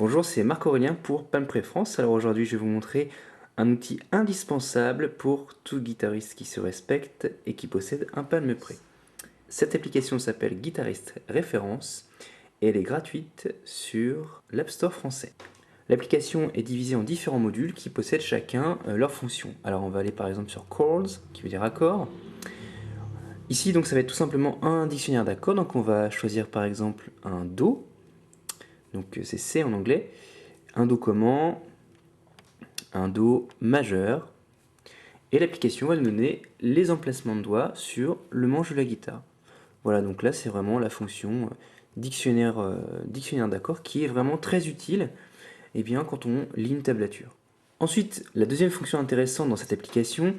Bonjour, c'est Marc-Aurélien pour Palmpré France. Alors aujourd'hui, je vais vous montrer un outil indispensable pour tout guitariste qui se respecte et qui possède un Palmpré. Cette application s'appelle Guitariste Référence et elle est gratuite sur l'App Store français. L'application est divisée en différents modules qui possèdent chacun leur fonction. Alors on va aller par exemple sur Chords, qui veut dire accords. Ici donc ça va être tout simplement un dictionnaire d'accords, donc on va choisir par exemple un Do, donc c'est C en anglais, un Do comment, un Do majeur, et l'application va nous donner les emplacements de doigts sur le manche de la guitare. Voilà, donc là c'est vraiment la fonction dictionnaire d'accords qui est vraiment très utile quand on lit une tablature. Ensuite, la deuxième fonction intéressante dans cette application,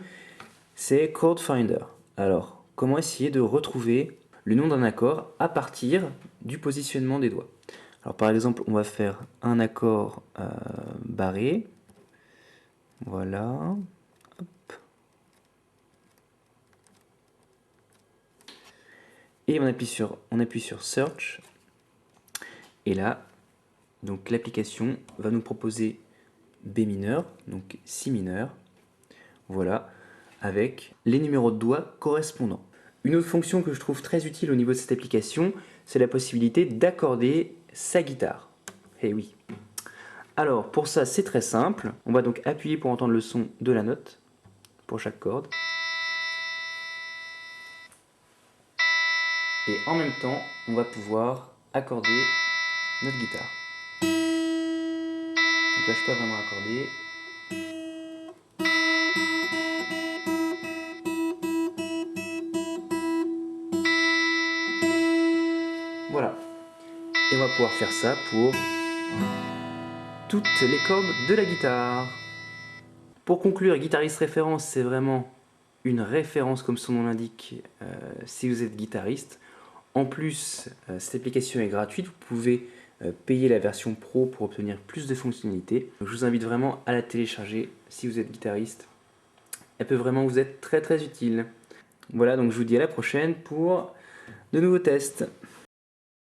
c'est Chord Finder. Alors, comment essayer de retrouver le nom d'un accord à partir du positionnement des doigts. Alors par exemple, on va faire un accord barré. Voilà. Hop. Et on appuie sur Search. Et là, donc l'application va nous proposer B mineur, donc Si mineur. Voilà, avec les numéros de doigts correspondants. Une autre fonction que je trouve très utile au niveau de cette application, c'est la possibilité d'accorder sa guitare. Eh oui. Alors pour ça, c'est très simple. On va donc appuyer pour entendre le son de la note pour chaque corde. Et en même temps, on va pouvoir accorder notre guitare. Donc là, je peux vraiment accorder. Voilà. Et on va pouvoir faire ça pour toutes les cordes de la guitare. Pour conclure, Guitariste Référence, c'est vraiment une référence comme son nom l'indique si vous êtes guitariste. En plus, cette application est gratuite, vous pouvez payer la version pro pour obtenir plus de fonctionnalités. Donc, je vous invite vraiment à la télécharger si vous êtes guitariste. Elle peut vraiment vous être très utile. Voilà, donc je vous dis à la prochaine pour de nouveaux tests.